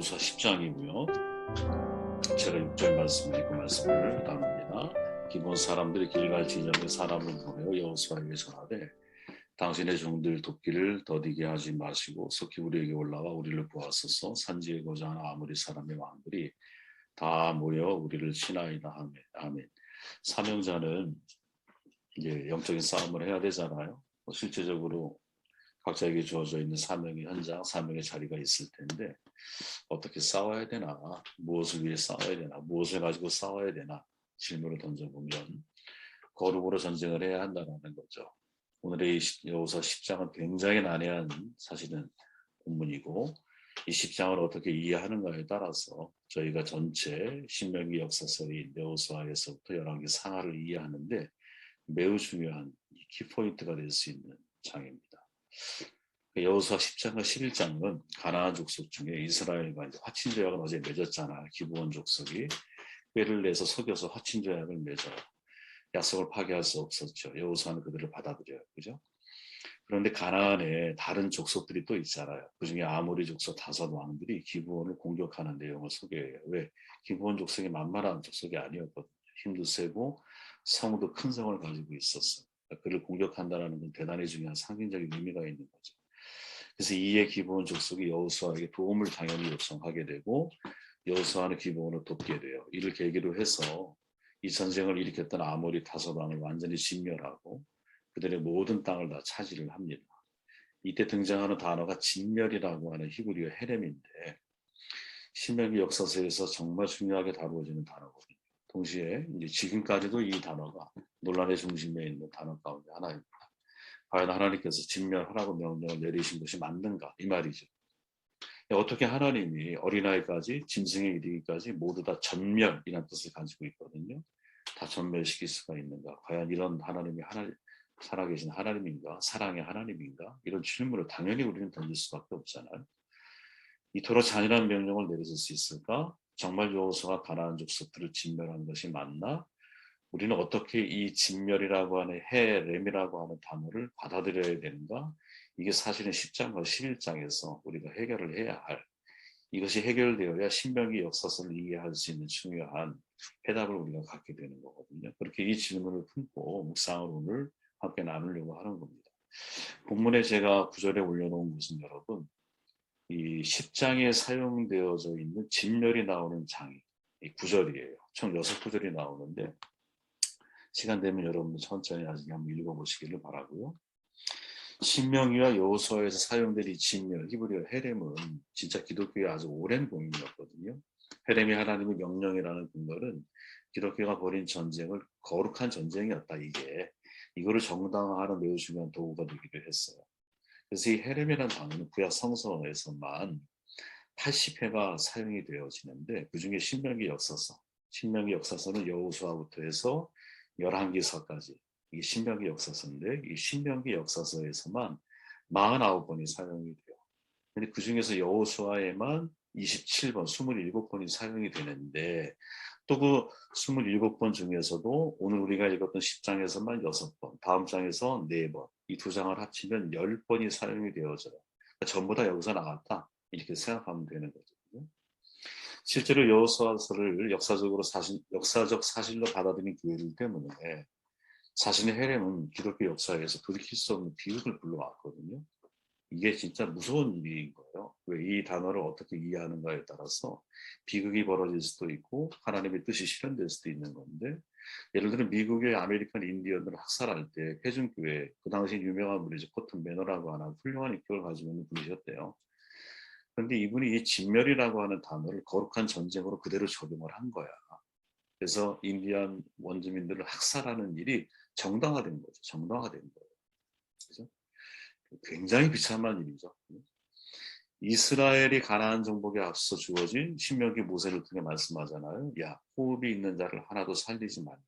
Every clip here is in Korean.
여호수아 10장이고요. 제가 6절 말씀을 읽고 말씀을 나눕니다. 기본 사람들이 길갈 지점에 사람을 보내어 여호수아에게 전하되 당신의 종들 돕기를 더디게 하지 마시고 속히 우리에게 올라와 우리를 보았소서. 산지에 거주하는 아모리 사람의 왕들이 다 모여 우리를 치나이다. 아멘. 사명자는 이제 영적인 싸움을 해야 되잖아요. 실제적으로 각자에게 주어져 있는 사명의 현장, 사명의 자리가 있을 텐데 어떻게 싸워야 되나, 무엇을 위해 싸워야 되나, 무엇을 가지고 싸워야 되나 질문을 던져보면 거룩으로 전쟁을 해야 한다는 거죠. 오늘의 여호수아 10장은 굉장히 난해한 사실은 본문이고 이 10장을 어떻게 이해하는가에 따라서 저희가 전체 신명기 역사서인 여호수아에서부터 열왕기 상하를 이해하는데 매우 중요한 키포인트가 될 수 있는 장입니다. 여호수아 10장과 11장은 가나안 족속 중에 이스라엘과 이제 화친 조약을 어제 맺었잖아요. 기브온 족속이 꾀를 내서 속여서 화친 조약을 맺어요. 약속을 파기할 수 없었죠. 여호수아는 그들을 받아들여요. 그죠? 그런데 가나안에 다른 족속들이 또 있잖아요. 그중에 아모리 족속 5왕들이 기브온을 공격하는 내용을 소개해요. 왜? 기브온 족속이 만만한 족속이 아니었거든요. 힘도 세고 성도 큰 성을 가지고 있었어요. 그를 공격한다는 건 대단히 중요한 상징적인 의미가 있는 거죠. 그래서 이에 기브온 족속이 여호수아에게 도움을 당연히 요청하게 되고 여호수아는 기브온을 돕게 돼요. 이를 계기로 해서 이 전쟁을 일으켰던 아모리 5왕을 완전히 진멸하고 그들의 모든 땅을 다 차지를 합니다. 이때 등장하는 단어가 진멸이라고 하는 히브리어 헤렘인데 신명기 역사서에서 정말 중요하게 다루어지는 단어거든요. 동시에 이제 지금까지도 이 단어가 논란의 중심에 있는 단어 가운데 하나입니다. 과연 하나님께서 진멸하라고 명령을 내리신 것이 맞는가 이 말이죠. 어떻게 하나님이 어린아이까지 짐승에 이르기까지 모두 다 전멸이라는 뜻을 가지고 있거든요. 다 전멸시킬 수가 있는가? 과연 이런 하나님이 살아계신 하나님인가? 사랑의 하나님인가? 이런 질문을 당연히 우리는 던질 수밖에 없잖아요. 이토록 잔인한 명령을 내리실 수 있을까? 정말 여호수아가 가나안 족속들을 진멸한 것이 맞나? 우리는 어떻게 이 진멸이라고 하는 헤렘이라고 하는 단어를 받아들여야 되는가? 이게 사실은 10장과 11장에서 우리가 해결을 해야 할 이것이 해결되어야 신명기 역사서를 이해할 수 있는 중요한 해답을 우리가 갖게 되는 거거든요. 그렇게 이 질문을 품고 묵상을 오늘 함께 나누려고 하는 겁니다. 본문에 제가 구절에 올려놓은 것은 여러분 이 10장에 사용되어져 있는 진멸이 나오는 장이 이 구절이에요. 총 6구절이 나오는데 시간 되면 여러분 천천히 나중에 한번 읽어보시기를 바라고요. 신명기와 여호수아에서 사용된 이 진멸, 히브리어 헤렘은 진짜 기독교의 아주 오랜 고민이었거든요. 헤렘이 하나님의 명령이라는 근거는 기독교가 벌인 전쟁을 거룩한 전쟁이었다. 이거를 정당화하는 매우 중요한 도구가 되기도 했어요. 그래서 이 헤렘이라는 단어는 구약 성서에서만 80회가 사용이 되어지는데 그중에 신명기 역사서는 여호수아부터 해서 열왕기서까지 이게 신명기 역사서인데 이 신명기 역사서에서만 49번이 사용이 돼요. 근데 그 중에서 여호수아에만 27번, 27번이 사용이 되는데 또 그 27번 중에서도 오늘 우리가 읽었던 10장에서만 6번, 다음 장에서 4번, 이 2장을 합치면 10번이 사용이 되어져요. 그러니까 전부 다 여기서 나왔다. 이렇게 생각하면 되는 거죠. 실제로 여호수아서를 역사적 사실로 받아들인 교회들 때문에 자신의 헤렘은 기독교 역사에서 돌이킬 수 없는 비극을 불러왔거든요. 이게 진짜 무서운 일인 거예요. 왜 이 단어를 어떻게 이해하는가에 따라서 비극이 벌어질 수도 있고 하나님의 뜻이 실현될 수도 있는 건데 예를 들어 미국의 아메리칸 인디언들을 학살할 때 회중교회 그 당시 유명한 분이죠. 코튼 매너라고 하는 훌륭한 인격을 가지고 있는 분이셨대요. 그런데 이분이 이 진멸이라고 하는 단어를 거룩한 전쟁으로 그대로 적용을 한 거야. 그래서 인디안 원주민들을 학살하는 일이 정당화된 거죠. 정당화된 거예요. 그죠? 굉장히 비참한 일이죠. 이스라엘이 가나안 정복에 앞서 주어진 신명기 모세를 통해 말씀하잖아요. 야, 호흡이 있는 자를 하나도 살리지 말라.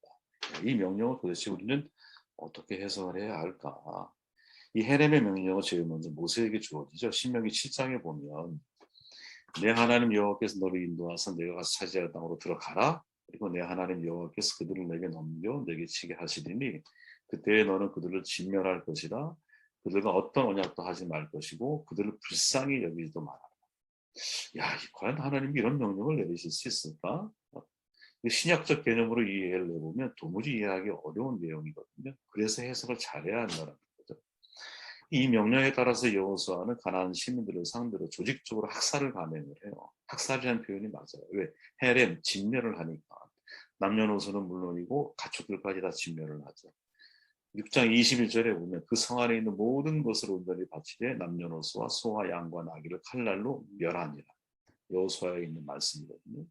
이 명령을 도대체 우리는 어떻게 해석을 해야 할까? 이 헤렘의 명령은 제일 먼저 모세에게 주어지죠. 신명기 7장에 보면 내 하나님 여호와께서 너를 인도하사 내가 가서 차지할 땅으로 들어가라. 그리고 내 하나님 여호와께서 그들을 내게 넘겨 내게 치게 하시리니 그때에 너는 그들을 진멸할 것이라. 그들과 어떤 언약도 하지 말 것이고 그들을 불쌍히 여기지도 말아라. 야, 과연 하나님이 이런 명령을 내리실 수 있을까? 신약적 개념으로 이해를 해보면 도무지 이해하기 어려운 내용이거든요. 그래서 해석을 잘해야 한다는 거죠. 이 명령에 따라서 여호수아는 가나안 시민들을 상대로 조직적으로 학살을 감행을 해요. 학살이라는 표현이 맞아요. 왜? 헤렘, 진멸을 하니까. 남녀노소는 물론이고 가축들까지 다 진멸을 하죠. 6장 21절에 보면 그 성 안에 있는 모든 것을 온전히 바치되 남녀노소와 소와 양과 나귀를 칼날로 멸하니라. 여호수아에 있는 말씀이거든요.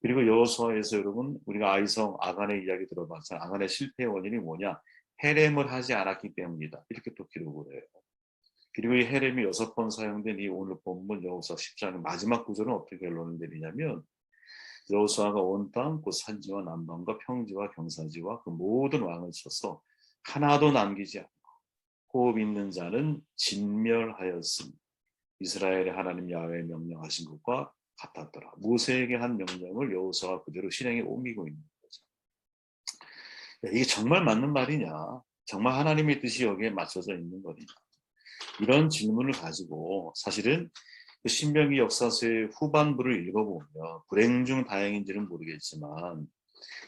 그리고 여호수아에서 여러분 우리가 아이성 아간의 이야기 들어봤잖아요. 아간의 실패의 원인이 뭐냐? 헤렘을 하지 않았기 때문이다. 이렇게 또 기록을 해요. 그리고 이 헤렘이 6번 사용된 이 오늘 본문 여호수아 10장의 마지막 구절은 어떻게 결론을 내리냐면 여호수아가 온 땅 곧 산지와 남방과 평지와 경사지와 그 모든 왕을 쳐서 하나도 남기지 않고 호흡 있는 자는 진멸하였으니 이스라엘의 하나님 야훼의 명령하신 것과 같았더라. 모세에게 한 명령을 여호수아가 그대로 실행에 옮기고 있는 거죠. 이게 정말 맞는 말이냐? 정말 하나님의 뜻이 여기에 맞춰져 있는 거냐? 이런 질문을 가지고 사실은 그 신명기 역사서의 후반부를 읽어보면 불행 중 다행인지는 모르겠지만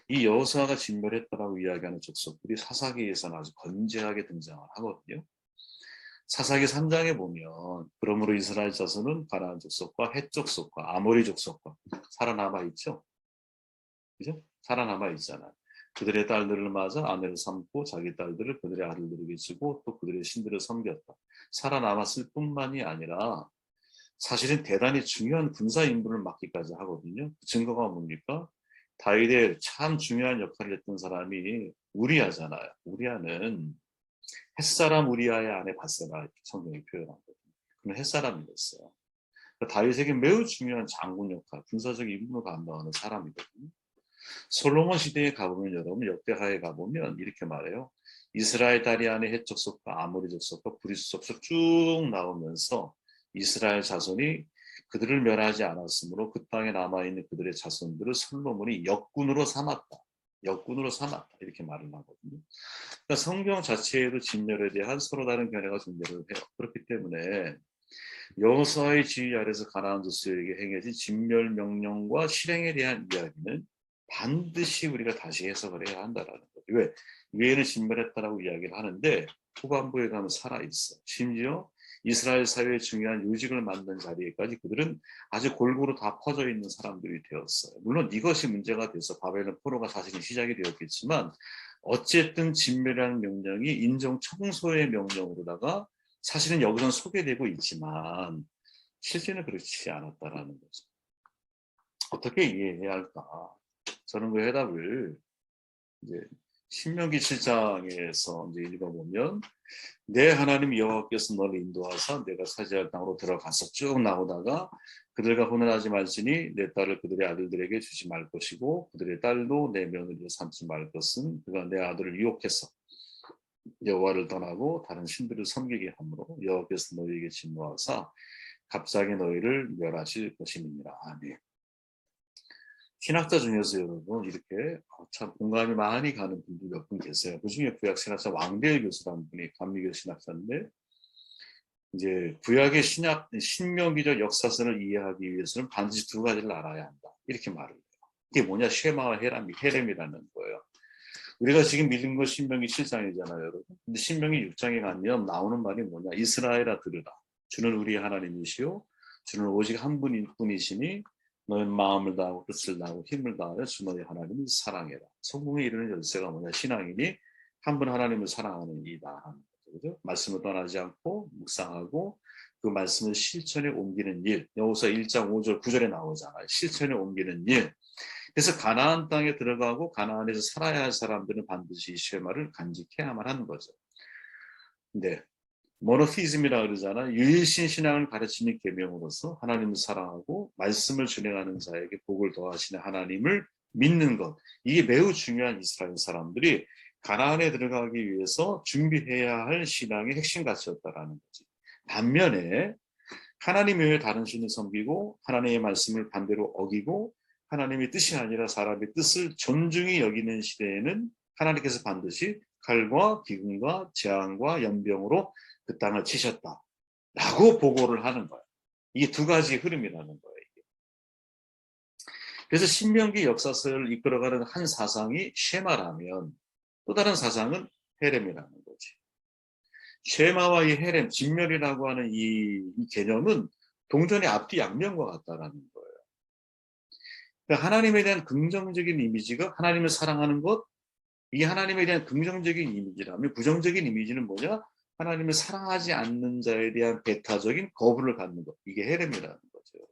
이 여호수아가 진멸했다라고 이야기하는 족속들이 사사기에서는 아주 건재하게 등장을 하거든요. 사사기 3장에 보면 그러므로 이스라엘 자손은 가나안 족속과 헷 족속과 아모리 족속과 살아남아 있죠. 그죠? 살아남아 있잖아요. 그들의 딸들을 맞아 아내를 삼고 자기 딸들을 그들의 아들들에게 주고 또 그들의 신들을 섬겼다. 살아남았을 뿐만이 아니라 사실은 대단히 중요한 군사 임무를 맡기까지 하거든요. 그 증거가 뭡니까? 다윗의 참 중요한 역할을 했던 사람이 우리아잖아요. 우리아는 햇사람 우리아의 아내 바세라 이렇게 성경이 표현하거든요. 그는 햇사람이었어요. 다윗에게 매우 중요한 장군 역할, 군사적 임무를 감당하는 사람이거든요. 솔로몬 시대에 가보면 여러분 역대하에 가보면 이렇게 말해요. 이스라엘 다리 안에 헷 족속과 아모리 족속과 브리스 족속 쭉 나오면서 이스라엘 자손이 그들을 멸하지 않았으므로 그 땅에 남아있는 그들의 자손들을 솔로몬이 역군으로 삼았다. 역군으로 삼았다. 이렇게 말을 하거든요. 그러니까 성경 자체에도 진멸에 대한 서로 다른 견해가 존재를 해요. 그렇기 때문에 여호수아의 지휘 아래서 가나안 족속에게 행해진 진멸 명령과 실행에 대한 이야기는 반드시 우리가 다시 해석을 해야 한다라는 거죠. 왜? 위에는 진멸했다라고 이야기를 하는데 후반부에 가면 살아있어. 심지어 이스라엘 사회의 중요한 요직을 맡는 자리에까지 그들은 아주 골고루 다 퍼져 있는 사람들이 되었어요. 물론 이것이 문제가 돼서 바벨론 포로가 사실은 시작이 되었겠지만 어쨌든 진멸이라는 명령이 인종 청소의 명령으로다가 사실은 여기서는 소개되고 있지만 실제는 그렇지 않았다라는 거죠. 어떻게 이해해야 할까? 저는 그 해답을 이제 신명기 7장에서 이제 읽어보면 내 하나님 여호와께서 너를 인도하사 내가 차지할 땅으로 들어가서 쭉 나오다가 그들과 혼인하지 말지니 내 딸을 그들의 아들들에게 주지 말 것이고 그들의 딸도 내 며느리로 삼지 말 것은 그가 내 아들을 유혹해서 여호와를 떠나고 다른 신들을 섬기게 하므로 여호와께서 너희에게 진노하사 갑자기 너희를 멸하실 것임이니라. 아멘. 신학자 중에서 여러분 이렇게 참 공감이 많이 가는 분들이 몇 분 계세요. 그중에 구약 신학자 왕대일 교수라는 분이 감리교 신학자인데 이제 구약의 신명기적 역사선을 이해하기 위해서는 반드시 두 가지를 알아야 한다. 이렇게 말을 해요. 이게 뭐냐? 쉐마와 헤렘이라는 거예요. 우리가 지금 믿은 거 신명기 7장이잖아요, 여러분. 근데 신명기 6장에 가면 나오는 말이 뭐냐? 이스라엘아 들으라. 주는 우리 하나님이시요. 주는 오직 한 분이시니 너는 마음을 다하고 뜻을 다하고 힘을 다하여 주 너의 하나님을 사랑해라. 성공에 이르는 열쇠가 뭐냐? 신앙이니 한 분 하나님을 사랑하는 이다 하는 거죠. 그죠? 말씀을 떠나지 않고 묵상하고 그 말씀을 실천에 옮기는 일. 여호수아 1장 5절 9절에 나오잖아요. 실천에 옮기는 일. 그래서 가나안 땅에 들어가고 가나안에서 살아야 할 사람들은 반드시 이 쉐마를 간직해야만 하는 거죠. 근데 모노티즘이라 그러잖아. 유일신 신앙을 가르치는 계명으로서 하나님을 사랑하고 말씀을 준행하는 자에게 복을 더하시는 하나님을 믿는 것. 이게 매우 중요한 이스라엘 사람들이 가나안에 들어가기 위해서 준비해야 할 신앙의 핵심 가치였다라는 거지. 반면에 하나님 외에 다른 신을 섬기고 하나님의 말씀을 반대로 어기고 하나님의 뜻이 아니라 사람의 뜻을 존중히 여기는 시대에는 하나님께서 반드시 칼과 기근과 재앙과 연병으로 그 땅을 치셨다라고 보고를 하는 거예요. 이게 두 가지 흐름이라는 거예요. 그래서 신명기 역사서를 이끌어가는 한 사상이 쉐마라면 또 다른 사상은 헤렘이라는 거지. 쉐마와 이 헤렘, 진멸이라고 하는 이 개념은 동전의 앞뒤 양면과 같다라는 거예요. 그러니까 하나님에 대한 긍정적인 이미지가 하나님을 사랑하는 것, 이게 하나님에 대한 긍정적인 이미지라면 부정적인 이미지는 뭐냐? 하나님을 사랑하지 않는 자에 대한 배타적인 거부를 갖는 것. 이게 헤렘이라는 거죠.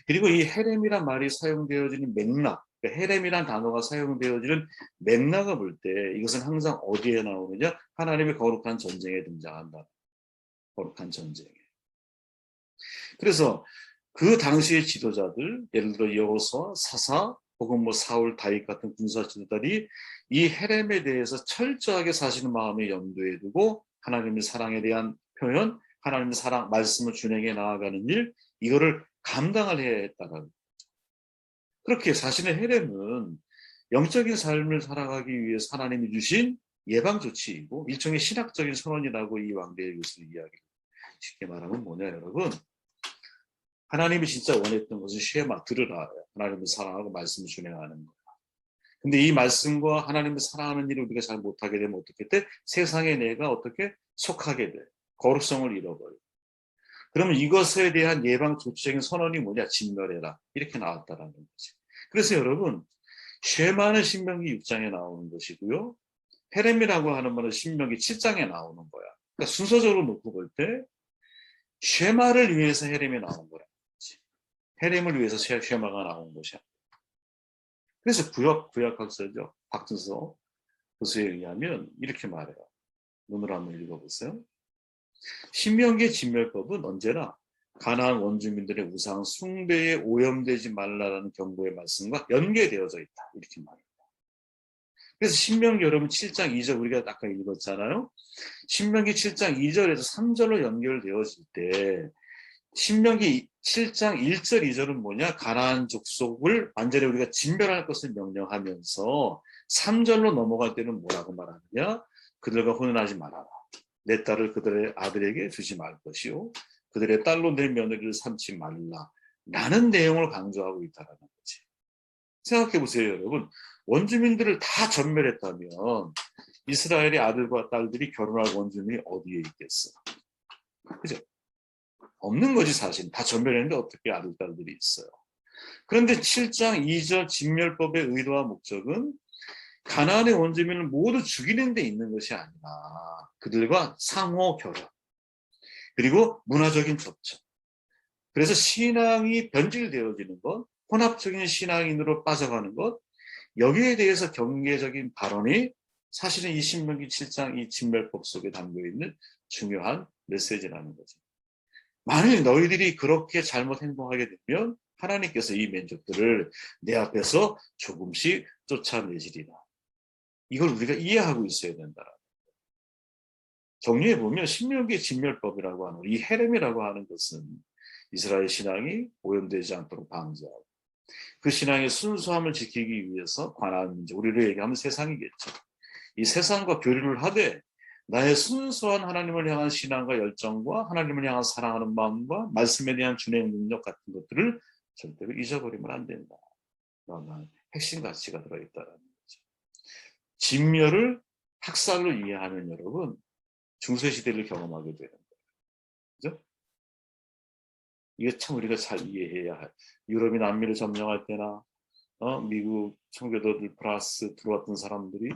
그리고 이 헤렘이란 말이 사용되어지는 맥락, 그러니까 헤렘이란 단어가 사용되어지는 맥락을 볼 때 이것은 항상 어디에 나오느냐? 하나님의 거룩한 전쟁에 등장한다. 거룩한 전쟁에. 그래서 그 당시의 지도자들, 예를 들어 여호수아, 사사, 혹은 뭐 사울, 다윗 같은 군사 지도자들이 이 헤렘에 대해서 철저하게 사시는 마음을 염두에 두고 하나님의 사랑에 대한 표현, 하나님의 사랑, 말씀을 준행해 나아가는 일, 이거를 감당을 해야 했다는 거죠. 그렇게 사실은 헤렘은 영적인 삶을 살아가기 위해서 하나님이 주신 예방 조치이고 일종의 신학적인 선언이라고 이 왕대의 것을 이야기해요. 쉽게 말하면 뭐냐 여러분, 하나님이 진짜 원했던 것은 쉐마, 들으라. 하나님을 사랑하고 말씀을 준행하는 거야. 근데 이 말씀과 하나님을 사랑하는 일을 우리가 잘 못하게 되면 어떻게 돼? 세상에 내가 어떻게 속하게 돼. 거룩성을 잃어버려. 그러면 이것에 대한 예방 조치적인 선언이 뭐냐? 진멸해라. 이렇게 나왔다라는 거지. 그래서 여러분, 쉐마는 신명기 6장에 나오는 것이고요. 헤렘이라고 하는 말은 신명기 7장에 나오는 거야. 그러니까 순서적으로 놓고 볼 때 쉐마를 위해서 헤렘이 나온 거야. 헤렘을 위해서 쉐마가 나온 것이야. 그래서 구약학자죠. 박준서 교수에 의하면 이렇게 말해요. 눈으로 한번 읽어보세요. 신명기의 진멸법은 언제나 가나안 원주민들의 우상 숭배에 오염되지 말라라는 경고의 말씀과 연계되어져 있다. 이렇게 말합니다. 그래서 신명기 여러분 7장 2절 우리가 아까 읽었잖아요. 신명기 7장 2절에서 3절로 연결되어질 때 신명기 7장 1절 2절은 뭐냐? 가나안 족속을 완전히 우리가 진멸할 것을 명령하면서 3절로 넘어갈 때는 뭐라고 말하느냐? 그들과 혼인하지 말아라. 내 딸을 그들의 아들에게 주지 말 것이요. 그들의 딸로 내 며느리를 삼지 말라. 라는 내용을 강조하고 있다는 거지. 생각해 보세요, 여러분. 원주민들을 다 전멸했다면 이스라엘의 아들과 딸들이 결혼할 원주민이 어디에 있겠어? 그죠? 없는 거지 사실. 다 전멸했는데 어떻게 아들, 딸들이 있어요. 그런데 7장 2절 진멸법의 의도와 목적은 가나안의 원주민을 모두 죽이는 데 있는 것이 아니라 그들과 상호 결혼, 그리고 문화적인 접촉. 그래서 신앙이 변질되어지는 것, 혼합적인 신앙인으로 빠져가는 것, 여기에 대해서 경계적인 발언이 사실은 이 신명기 7장 이 진멸법 속에 담겨있는 중요한 메시지라는 거죠. 만일 너희들이 그렇게 잘못 행동하게 되면 하나님께서 이 민족들을 내 앞에서 조금씩 쫓아내시리라. 이걸 우리가 이해하고 있어야 된다. 정리해 보면 신명기 진멸법이라고 하는 이 헤렘이라고 하는 것은 이스라엘 신앙이 오염되지 않도록 방지하고 그 신앙의 순수함을 지키기 위해서 관한 문제, 우리를 얘기하면 세상이겠죠. 이 세상과 교류를 하되 나의 순수한 하나님을 향한 신앙과 열정과 하나님을 향한 사랑하는 마음과 말씀에 대한 준행 능력 같은 것들을 절대로 잊어버리면 안 된다. 라는 핵심 가치가 들어있다는 거죠. 진멸을 학살로 이해하면 여러분 중세시대를 경험하게 되는 거예요. 그죠? 이게 참 우리가 잘 이해해야 할. 유럽이 남미를 점령할 때나 미국 청교도들 플러스 들어왔던 사람들이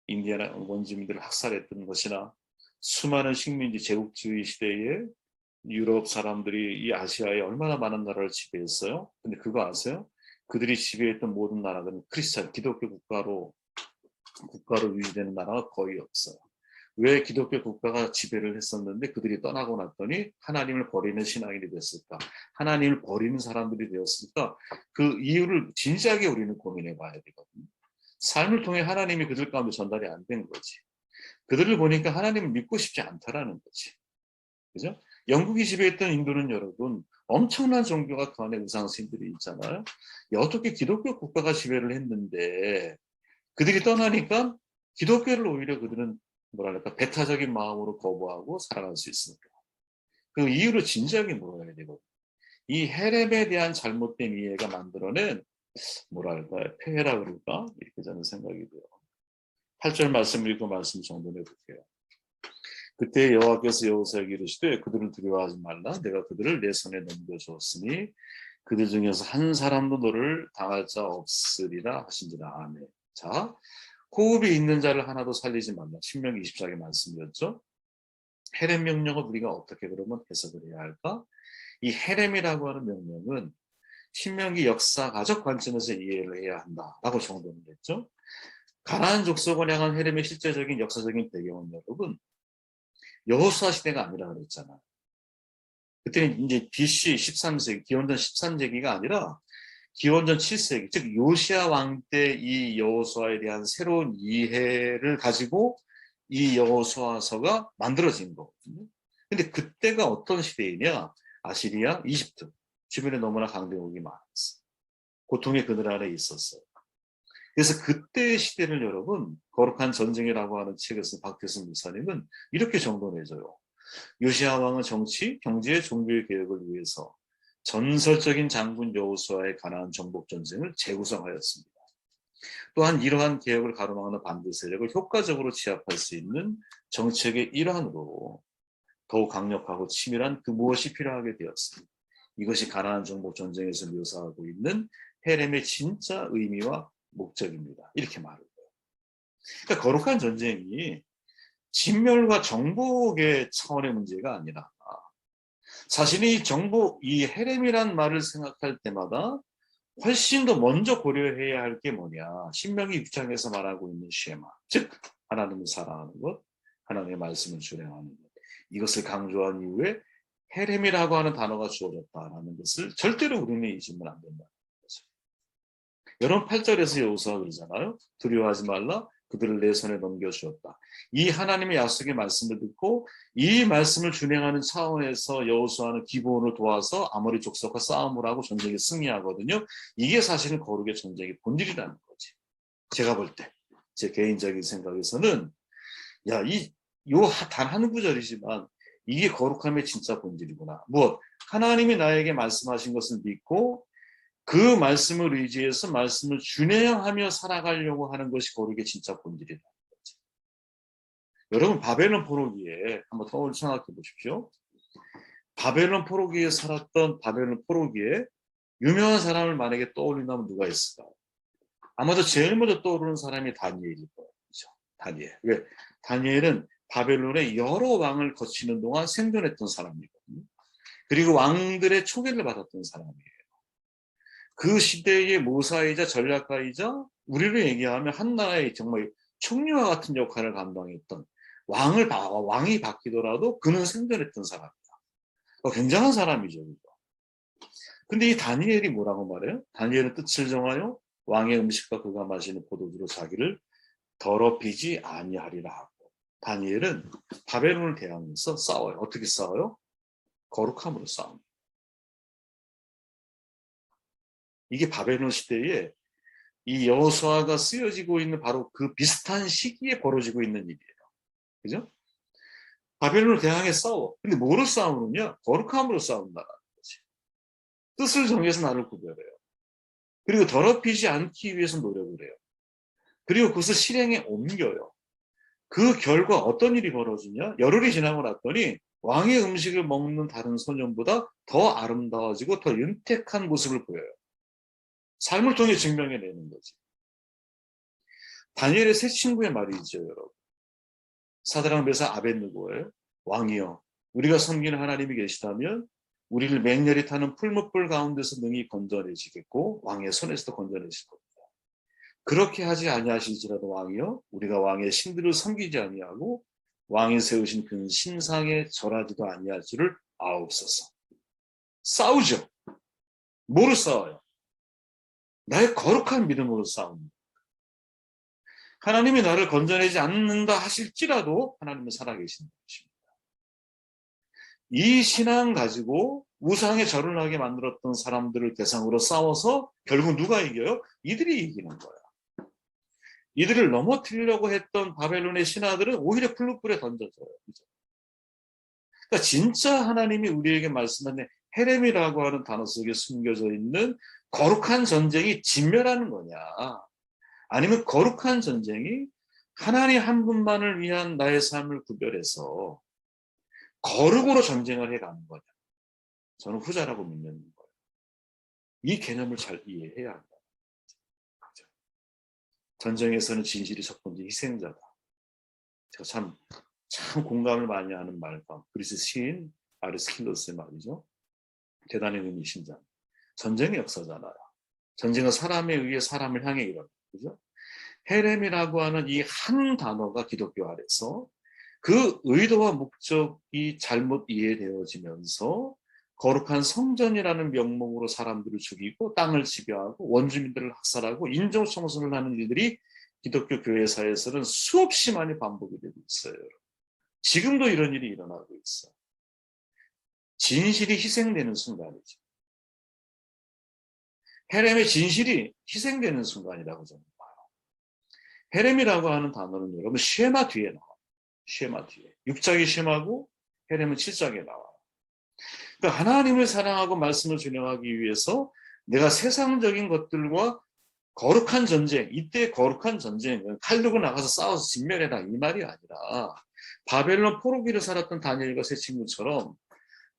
인디아나 원주민들을 학살했던 것이나 수많은 식민지 제국주의 시대에 유럽 사람들이 이 아시아에 얼마나 많은 나라를 지배했어요. 근데 그거 아세요? 그들이 지배했던 모든 나라들은 크리스찬 기독교 국가로 유지되는 나라가 거의 없어요. 왜 기독교 국가가 지배를 했었는데 그들이 떠나고 났더니 하나님을 버리는 신앙인이 됐을까? 하나님을 버리는 사람들이 되었을까? 그 이유를 진지하게 우리는 고민해 봐야 되거든요. 삶을 통해 하나님이 그들 가운데 전달이 안 된 거지. 그들을 보니까 하나님을 믿고 싶지 않다라는 거지. 그죠? 영국이 지배했던 인도는 여러분 엄청난 종교가 그 안에 우상신들이 있잖아요. 어떻게 기독교 국가가 지배를 했는데 그들이 떠나니까 기독교를 오히려 그들은 뭐랄까 배타적인 마음으로 거부하고 살아갈 수 있습니다. 그 이유를 진지하게 물어야 되거든요. 이 헤렘에 대한 잘못된 이해가 만들어낸 뭐랄까요? 폐해라 그럴까? 이렇게 저는 생각이 돼요. 8절 말씀 읽고 말씀 정돈해 볼게요. 그때 여호와께서 여호수아에게 이르시되 그들을 두려워하지 말라. 내가 그들을 내 손에 넘겨주었으니 그들 중에서 한 사람도 너를 당할 자 없으리라 하신지라. 아멘. 자, 호흡이 있는 자를 하나도 살리지 말라. 신명기 24개 말씀이었죠. 헤렘 명령을 우리가 어떻게 그러면 해석을 해야 할까? 이 헤렘이라고 하는 명령은 신명기 역사 가족 관점에서 이해를 해야 한다라고 정돈을 했죠. 가나안 족속을 향한 헤렘의 실제적인 역사적인 배경은 여러분 여호수아 시대가 아니라 그랬잖아요. 그때는 이제 BC 13세기, 기원전 13세기가 아니라 기원전 7세기, 즉 요시아 왕 때 이 여호수아에 대한 새로운 이해를 가지고 이 여호수아서가 만들어진 거거든요. 근데 그때가 어떤 시대이냐? 아시리아, 이집트 주변에 너무나 강대국이 많았어요. 고통이 그들 아래 있었어요. 그래서 그때의 시대를 여러분 거룩한 전쟁이라고 하는 책에서 박태순 목사님은 이렇게 정돈해줘요. 요시아 왕은 정치, 경제, 종교의 개혁을 위해서 전설적인 장군 여호수아의 가나안 정복 전쟁을 재구성하였습니다. 또한 이러한 개혁을 가로막는 반대 세력을 효과적으로 취합할 수 있는 정책의 일환으로 더욱 강력하고 치밀한 그 무엇이 필요하게 되었습니다. 이것이 가나안 정복 전쟁에서 묘사하고 있는 헤렘의 진짜 의미와 목적입니다. 이렇게 말을 해요. 그러니까 거룩한 전쟁이 진멸과 정복의 차원의 문제가 아니라 자신이 정복, 이 헤렘이란 말을 생각할 때마다 훨씬 더 먼저 고려해야 할 게 뭐냐. 신명기 6장에서 말하고 있는 쉐마, 즉 하나님을 사랑하는 것, 하나님의 말씀을 준행하는 것. 이것을 강조한 이후에 헤렘이라고 하는 단어가 주어졌다라는 것을 절대로 우리는 잊으면 안 된다는 거죠. 여러분 8절에서 여호수아가 그러잖아요. 두려워하지 말라. 그들을 내 손에 넘겨주었다. 이 하나님의 약속의 말씀을 듣고 이 말씀을 준행하는 차원에서 여호수아는 기브온을 도와서 아모리 족속과 싸움을 하고 전쟁에 승리하거든요. 이게 사실은 거룩의 전쟁의 본질이라는 거지. 제가 볼 때 제 개인적인 생각에서는 요 단 한 구절이지만 이게 거룩함의 진짜 본질이구나. 무엇? 하나님이 나에게 말씀하신 것을 믿고 그 말씀을 의지해서 말씀을 준행하며 살아가려고 하는 것이 거룩의 진짜 본질이라는 거지. 여러분 바벨론 포로기에 한번 떠올려 생각해 보십시오. 바벨론 포로기에 살았던 바벨론 포로기에 유명한 사람을 만약에 떠올린다면 누가 있을까요? 아마도 제일 먼저 떠오르는 사람이 다니엘일 거예요. 그렇죠? 다니엘. 왜? 다니엘은 바벨론의 여러 왕을 거치는 동안 생존했던 사람이거든요. 그리고 왕들의 초계를 받았던 사람이에요. 그 시대의 모사이자 전략가이자 우리를 얘기하면 한 나라의 정말 총리와 같은 역할을 감당했던 왕이 바뀌더라도 그는 생존했던 사람이다. 굉장한 사람이죠. 근데 이 다니엘이 뭐라고 말해요? 다니엘은 뜻을 정하여 왕의 음식과 그가 마시는 포도주로 자기를 더럽히지 아니하리라 하고 다니엘은 바벨론을 대항해서 싸워요. 어떻게 싸워요? 거룩함으로 싸웁니다. 이게 바벨론 시대에 이 여호수아가 쓰여지고 있는 바로 그 비슷한 시기에 벌어지고 있는 일이에요. 그죠? 바벨론을 대항해 싸워. 근데 뭐로 싸우느냐? 거룩함으로 싸운다는 거지. 뜻을 정해서 나를 구별해요. 그리고 더럽히지 않기 위해서 노력을 해요. 그리고 그것을 실행에 옮겨요. 그 결과 어떤 일이 벌어지냐? 열흘이 지나고 났더니 왕의 음식을 먹는 다른 소년보다 더 아름다워지고 더 윤택한 모습을 보여요. 삶을 통해 증명해내는 거지. 다니엘의 세 친구의 말이죠, 여러분. 사드락 메삭 아벳느고예요. 왕이여, 우리가 섬기는 하나님이 계시다면 우리를 맹렬히 타는 풀무불 가운데서 능히 건져내시겠고 왕의 손에서도 건져내실 겁니다. 그렇게 하지 아니하실지라도 왕이여, 우리가 왕의 신들을 섬기지 아니하고 왕이 세우신 그 신상에 절하지도 아니할 줄을 아옵소서. 싸우죠. 뭐로 싸워요? 나의 거룩한 믿음으로 싸웁니다. 하나님이 나를 건져내지 않는다 하실지라도 하나님은 살아계신 것입니다. 이 신앙 가지고 우상에 절을 하게 만들었던 사람들을 대상으로 싸워서 결국 누가 이겨요? 이들이 이기는 거야. 이들을 넘어뜨리려고 했던 바벨론의 신하들은 오히려 풀무불에 던져져요. 그죠? 그러니까 진짜 하나님이 우리에게 말씀하는 헤렘이라고 하는 단어 속에 숨겨져 있는 거룩한 전쟁이 진멸하는 거냐, 아니면 거룩한 전쟁이 하나님 한 분만을 위한 나의 삶을 구별해서 거룩으로 전쟁을 해가는 거냐. 저는 후자라고 믿는 거예요. 이 개념을 잘 이해해야 한다. 전쟁에서는 진실이 첫 번째 희생자다. 제가 참 공감을 많이 하는 말과 그리스 시인 아리스킬로스의 말이죠. 대단히 의미심장. 전쟁의 역사잖아요. 전쟁은 사람에 의해 사람을 향해 일어나요. 그죠? 헤렘이라고 하는 이 한 단어가 기독교 아래서 그 의도와 목적이 잘못 이해되어지면서 거룩한 성전이라는 명목으로 사람들을 죽이고 땅을 지배하고 원주민들을 학살하고 인종청소를 하는 일들이 기독교 교회사에서는 수없이 많이 반복이 되고 있어요. 지금도 이런 일이 일어나고 있어요. 진실이 희생되는 순간이죠. 헤렘의 진실이 희생되는 순간이라고 저는 봐요. 헤렘이라고 하는 단어는 여러분 쉐마 뒤에 나와요. 쉐마 뒤에. 6장이 쉐마고 헤렘은 7장에 나와요. 그러니까 하나님을 사랑하고 말씀을 준행하기 위해서 내가 세상적인 것들과 거룩한 전쟁, 이때 거룩한 전쟁은 칼 들고 나가서 싸워서 진멸해라 이 말이 아니라 바벨론 포로기를 살았던 다니엘과 세 친구처럼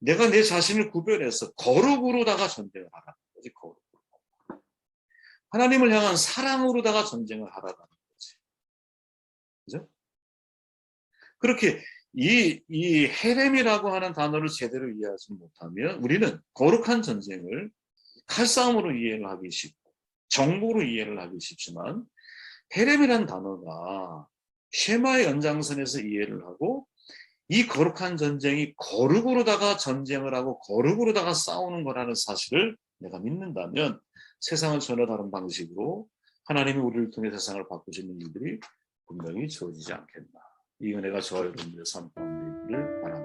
내가 내 자신을 구별해서 거룩으로다가 전쟁을 하라는 거지. 거룩으로. 하나님을 향한 사랑으로다가 전쟁을 하라는 거지. 그죠? 그렇게 이 헤렘이라고 하는 단어를 제대로 이해하지 못하면 우리는 거룩한 전쟁을 칼싸움으로 이해를 하기 쉽고 정보로 이해를 하기 쉽지만 헤렘이라는 단어가 쉐마의 연장선에서 이해를 하고 이 거룩한 전쟁이 거룩으로다가 전쟁을 하고 거룩으로다가 싸우는 거라는 사실을 내가 믿는다면 세상은 전혀 다른 방식으로 하나님이 우리를 통해 세상을 바꾸시는 일들이 분명히 주어지지 않겠나. 이 은혜가 저와 여러분들의 삶 가운데 있기를 바랍니다.